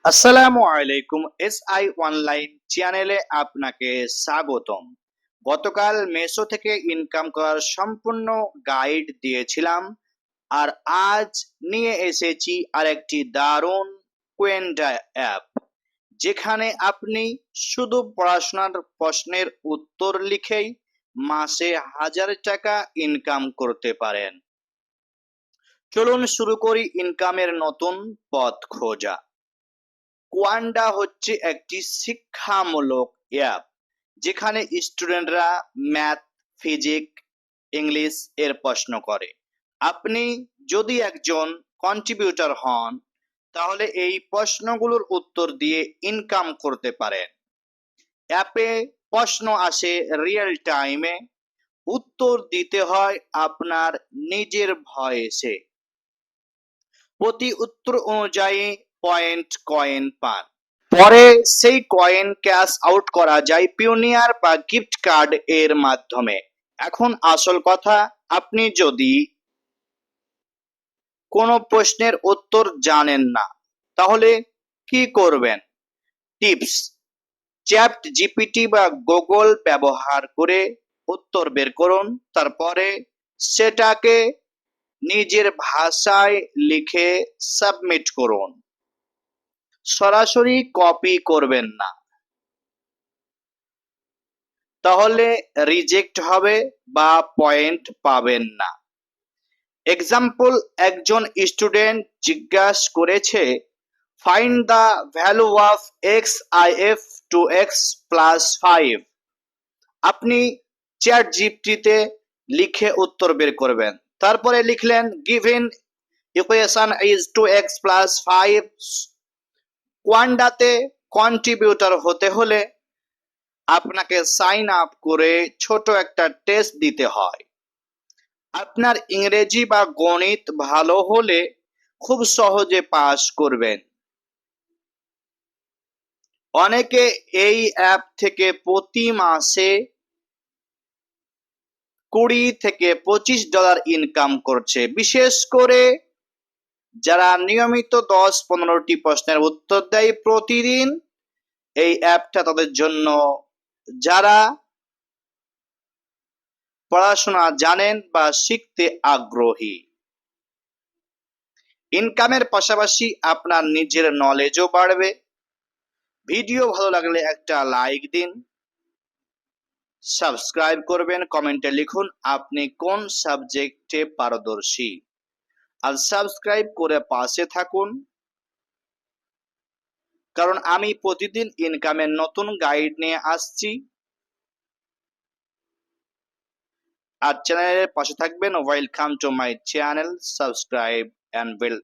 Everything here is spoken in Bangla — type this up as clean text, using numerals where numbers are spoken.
আসসালামু আলাইকুম। এসআই অনলাইন চ্যানেলে আপনাকে স্বাগতম। গতকাল মেসো থেকে ইনকাম করার সম্পূর্ণ গাইড দিয়েছিলাম, আর আজ নিয়ে এসেছি আরেকটি দারুণ কোয়েন্ডা অ্যাপ, যেখানে আপনি শুধু পড়াশোনার প্রশ্নের উত্তর লিখেই মাসে 1000 টাকা ইনকাম করতে পারেন। চলুন শুরু করি ইনকামের নতুন পথ খোঁজা। কোয়ান্ডা হচ্ছে একটি শিক্ষামূলক অ্যাপ, যেখানে স্টুডেন্টরা ম্যাথ, ফিজিক্স, ইংলিশ এর প্রশ্ন করে। আপনি যদি একজন কন্ট্রিবিউটর হন, তাহলে এই প্রশ্নগুলোর উত্তর দিয়ে ইনকাম করতে পারেন। অ্যাপে প্রশ্ন আসে রিয়েল টাইমে, উত্তর দিতে হয় আপনার নিজের ভয়েসে। প্রতি উত্তর অনুযায়ী কয়েন পান। পরে সেই কয়েন ক্যাশ আউট করা যায় পিওনিয়ার বা গিফট কার্ড এর মাধ্যমে। এখন আসল কথা, আপনি যদি কোনো প্রশ্নের উত্তর জানেন না, তাহলে কি করবেন? টিপস: চ্যাট জিপিটি বা গুগল ব্যবহার করে উত্তর বের করুন, তারপরে সেটাকে নিজের ভাষায় লিখে সাবমিট করুন। সরাসরি কপি করবেন না, তাহলে রিজেক্ট হবে বা পয়েন্ট পাবেন না। এক্সাম্পল: একজন স্টুডেন্ট জিজ্ঞাসা করেছে, find the value of x if two x plus 5। আপনি চ্যাট জিপিটিতে লিখে উত্তর বের করবেন, তারপরে লিখলেন given equation is 2x plus 5। কোয়ান্ডাতে কন্ট্রিবিউটর হতে হলে আপনাকে সাইন আপ করে ছোট একটা টেস্ট দিতে হয়। আপনার ইংরেজি বা গণিত ভালো হলে খুব সহজে পাস করবেন। অনেকে এই অ্যাপ থেকে প্রতি মাসে $20 থেকে $25 ইনকাম করছে। বিশেষ করে যারা নিয়মিত 10-15টি প্রশ্নের উত্তর দেয় প্রতিদিন, এই অ্যাপটা তাদের জন্য। যারা পড়াশোনা জানেন বা শিখতে আগ্রহী, ইনকামের পাশাপাশি আপনার নিজের নলেজও বাড়বে। ভিডিও ভালো লাগলে একটা লাইক দিন, সাবস্ক্রাইব করবেন, কমেন্টে লিখুন আপনি কোন সাবজেক্টে পারদর্শী, আর সাবস্ক্রাইব করে পাশে থাকুন, কারণ আমি প্রতিদিন ইনকামের নতুন গাইড নিয়ে আসছি। আর চ্যানেলের পাশে থাকবেন। Welcome to my channel, subscribe and bell